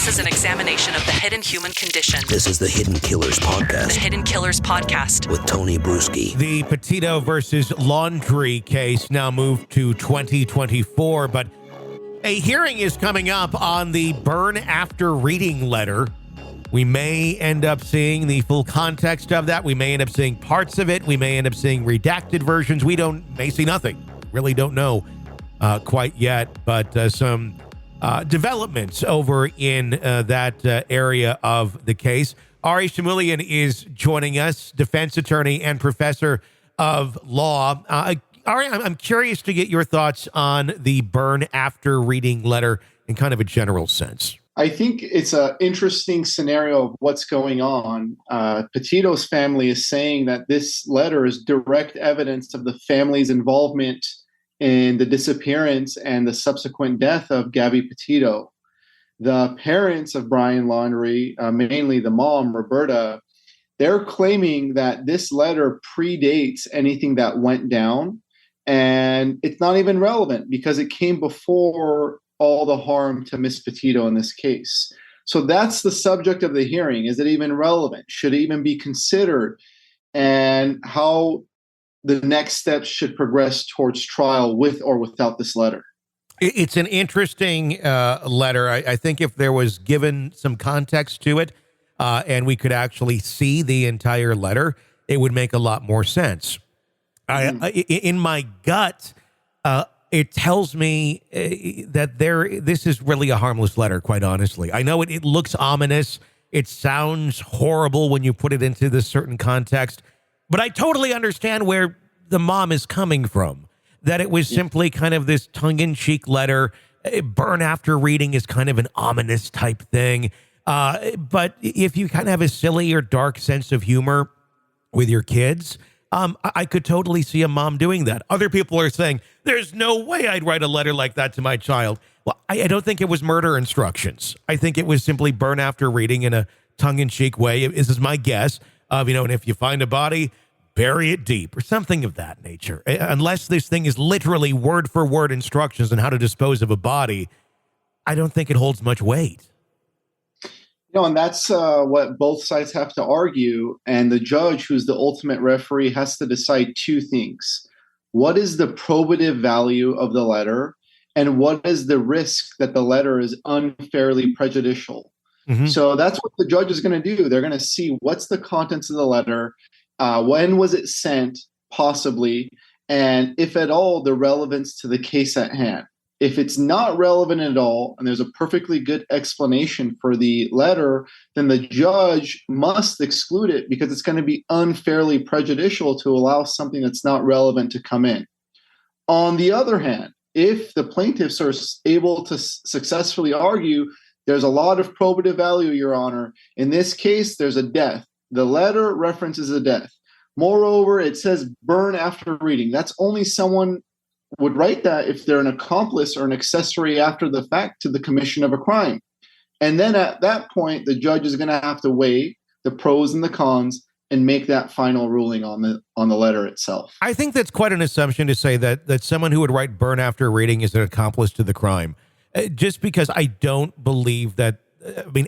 This is an examination of the hidden human condition. This is the Hidden Killers Podcast. The Hidden Killers Podcast. With Tony Bruschi. The Petito versus Laundrie case now moved to 2024, but a hearing is coming up on the burn after reading letter. We may end up seeing the full context of that. We may end up seeing parts of it. We may end up seeing redacted versions. May see nothing. Really don't know quite yet, but some developments over in that area of the case. Arie Shamuilian is joining us, defense attorney and professor of law. Arie, I'm curious to get your thoughts on the burn after reading letter in kind of a general sense. I think it's an interesting scenario of what's going on. Petito's family is saying that this letter is direct evidence of the family's involvement in the disappearance and the subsequent death of Gabby Petito. The parents of Bryan Laundrie, mainly the mom, Roberta, they're claiming that this letter predates anything that went down, and it's not even relevant because it came before all the harm to Miss Petito in this case. So that's the subject of the hearing. Is it even relevant? Should it even be considered? And how the next steps should progress towards trial with or without this letter. It's an interesting letter. I think if there was given some context to it and we could actually see the entire letter, it would make a lot more sense. In my gut, it tells me that this is really a harmless letter, quite honestly. I know it looks ominous. It sounds horrible when you put it into this certain context. But I totally understand where the mom is coming from, that it was simply kind of this tongue-in-cheek letter. Burn after reading is kind of an ominous type thing. But if you kind of have a silly or dark sense of humor with your kids, I could totally see a mom doing that. Other people are saying, there's no way I'd write a letter like that to my child. Well, I don't think it was murder instructions. I think it was simply burn after reading in a tongue-in-cheek way. This is my guess. And if you find a body, bury it deep or something of that nature. Unless this thing is literally word for word instructions on how to dispose of a body, I don't think it holds much weight. And that's what both sides have to argue. And the judge, who's the ultimate referee, has to decide two things. What is the probative value of the letter? And what is the risk that the letter is unfairly prejudicial? Mm-hmm. So that's what the judge is going to do. They're going to see what's the contents of the letter, when was it sent, possibly, and if at all, the relevance to the case at hand. If it's not relevant at all, and there's a perfectly good explanation for the letter, then the judge must exclude it because it's going to be unfairly prejudicial to allow something that's not relevant to come in. On the other hand, if the plaintiffs are able to successfully argue, there's a lot of probative value, Your Honor. In this case, there's a death. The letter references a death. Moreover, it says burn after reading. That's only someone would write that if they're an accomplice or an accessory after the fact to the commission of a crime. And then at that point, the judge is going to have to weigh the pros and the cons and make that final ruling on the letter itself. I think that's quite an assumption to say that someone who would write burn after reading is an accomplice to the crime. Just because I don't believe that,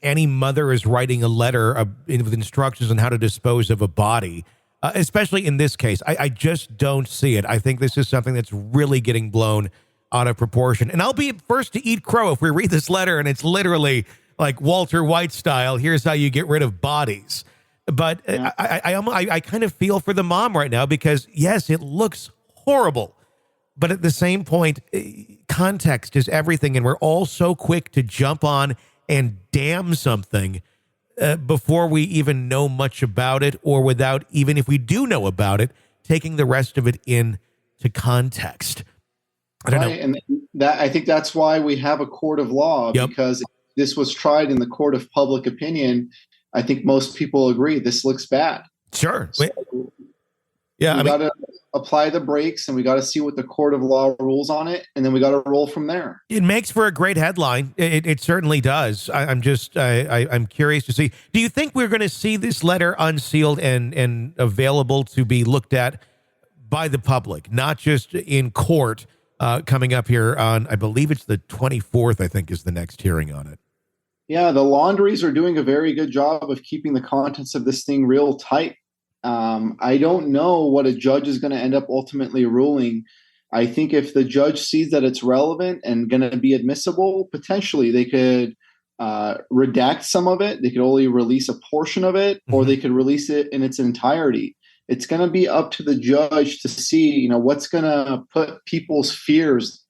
any mother is writing a letter with instructions on how to dispose of a body, especially in this case. I just don't see it. I think this is something that's really getting blown out of proportion. And I'll be first to eat crow if we read this letter and it's literally like Walter White style, here's how you get rid of bodies. But yeah. I kind of feel for the mom right now because, yes, it looks horrible. But at the same point, context is everything. And we're all so quick to jump on and damn something before we even know much about it, or without, even if we do know about it, taking the rest of it into context. I don't know. And I think that's why we have a court of law, because if this was tried in the court of public opinion, I think most people agree this looks bad. Sure. So we got to apply the brakes, and we got to see what the court of law rules on it, and then we got to roll from there. It makes for a great headline. It certainly does. I'm curious to see. Do you think we're going to see this letter unsealed and available to be looked at by the public, not just in court, coming up here on, I believe it's the 24th, I think is the next hearing on it? Yeah, the Laundries are doing a very good job of keeping the contents of this thing real tight. I don't know what a judge is going to end up ultimately ruling. I think if the judge sees that it's relevant and going to be admissible, potentially they could redact some of it. They could only release a portion of it, or they could release it in its entirety. It's going to be up to the judge to see, what's going to put people's fears,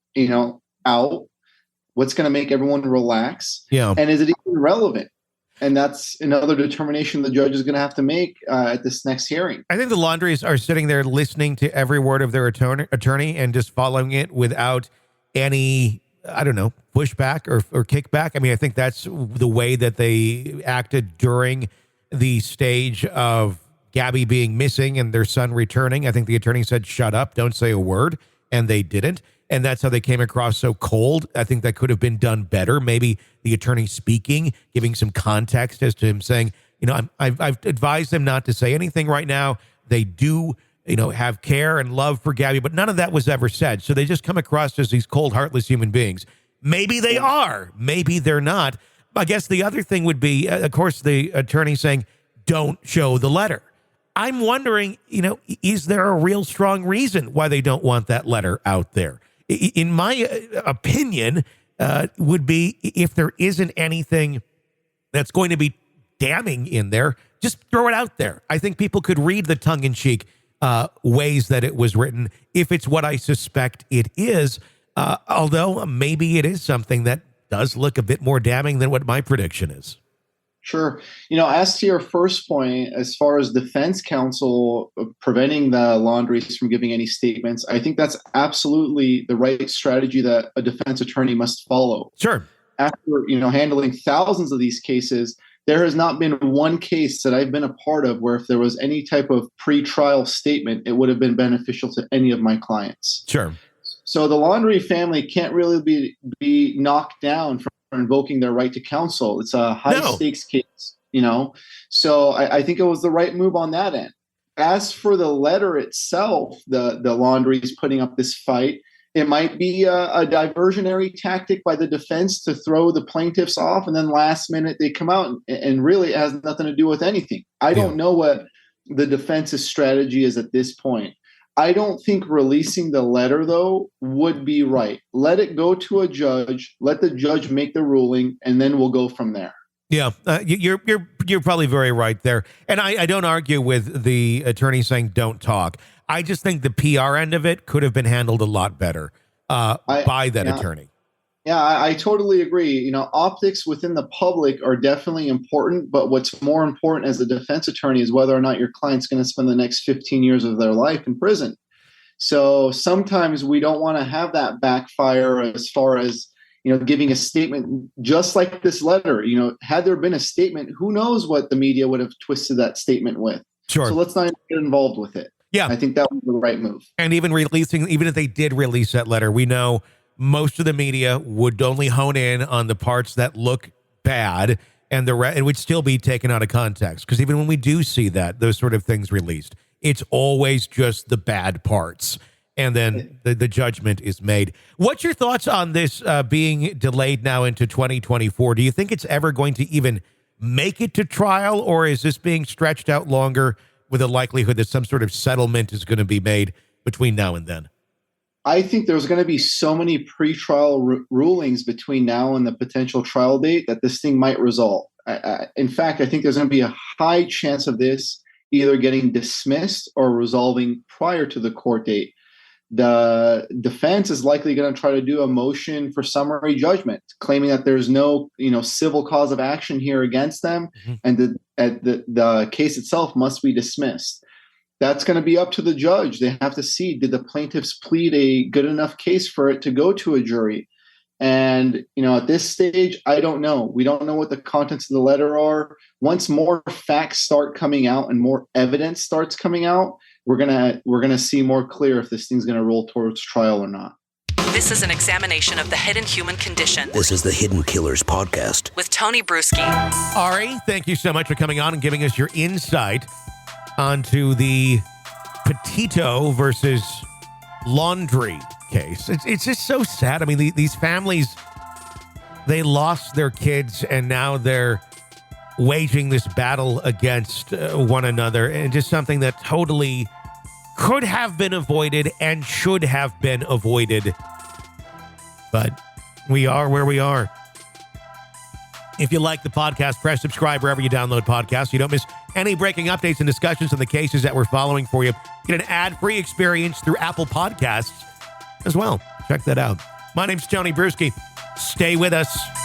out. What's going to make everyone relax? Yeah. And is it even relevant? And that's another determination the judge is going to have to make at this next hearing. I think the Laundries are sitting there listening to every word of their attorney and just following it without any, I don't know, pushback or kickback. I mean, I think that's the way that they acted during the stage of Gabby being missing and their son returning. I think the attorney said, shut up, don't say a word. And they didn't. And that's how they came across so cold. I think that could have been done better. Maybe the attorney speaking, giving some context as to him saying, I've advised them not to say anything right now. They do, have care and love for Gabby, but none of that was ever said. So they just come across as these cold, heartless human beings. Maybe they are. Maybe they're not. I guess the other thing would be, of course, the attorney saying, don't show the letter. I'm wondering, is there a real strong reason why they don't want that letter out there? In my opinion, would be if there isn't anything that's going to be damning in there, just throw it out there. I think people could read the tongue-in-cheek ways that it was written if it's what I suspect it is, although maybe it is something that does look a bit more damning than what my prediction is. Sure. As to your first point, as far as defense counsel preventing the Laundries from giving any statements, I think that's absolutely the right strategy that a defense attorney must follow. Sure. After, handling thousands of these cases, there has not been one case that I've been a part of where if there was any type of pre-trial statement, it would have been beneficial to any of my clients. Sure. So the Laundrie family can't really be knocked down from invoking their right to counsel. It's a high-stakes case, So I think it was the right move on that end. As for the letter itself, the Laundries putting up this fight, it might be a diversionary tactic by the defense to throw the plaintiffs off, and then last minute they come out and really it has nothing to do with anything. I don't know what the defense's strategy is at this point. I don't think releasing the letter, though, would be right. Let it go to a judge. Let the judge make the ruling, and then we'll go from there. Yeah, you're probably very right there. And I don't argue with the attorney saying don't talk. I just think the PR end of it could have been handled a lot better by that attorney. Yeah, I totally agree. Optics within the public are definitely important, but what's more important as a defense attorney is whether or not your client's going to spend the next 15 years of their life in prison. So sometimes we don't want to have that backfire as far as, giving a statement just like this letter. Had there been a statement, who knows what the media would have twisted that statement with. Sure. So let's not get involved with it. Yeah. I think that was the right move. And even if they did release that letter, we know most of the media would only hone in on the parts that look bad, and it would still be taken out of context. Because even when we do see those sort of things released, it's always just the bad parts. And then the judgment is made. What's your thoughts on this being delayed now into 2024? Do you think it's ever going to even make it to trial, or is this being stretched out longer with a likelihood that some sort of settlement is going to be made between now and then? I think there's going to be so many pretrial rulings between now and the potential trial date that this thing might resolve. In fact, I think there's going to be a high chance of this either getting dismissed or resolving prior to the court date. The defense is likely going to try to do a motion for summary judgment, claiming that there's no, civil cause of action here against them, and the case itself must be dismissed. That's going to be up to the judge. They have to see, did the plaintiffs plead a good enough case for it to go to a jury? And, at this stage, I don't know. We don't know what the contents of the letter are. Once more facts start coming out and more evidence starts coming out, we're gonna see more clear if this thing's going to roll towards trial or not. This is an examination of the hidden human condition. This is the Hidden Killers podcast With Tony Bruschi. Arie, thank you so much for coming on and giving us your insight onto the Petito versus Laundrie case. It's just so sad. I mean, these families They lost their kids, and now they're waging this battle against one another, and just something that totally could have been avoided and should have been avoided. But we are where we are. If you like the podcast, press subscribe wherever you download podcasts so you don't miss any breaking updates and discussions on the cases that we're following for you. Get an ad-free experience through Apple Podcasts as well. Check that out. My name's Tony Bruschi. Stay with us.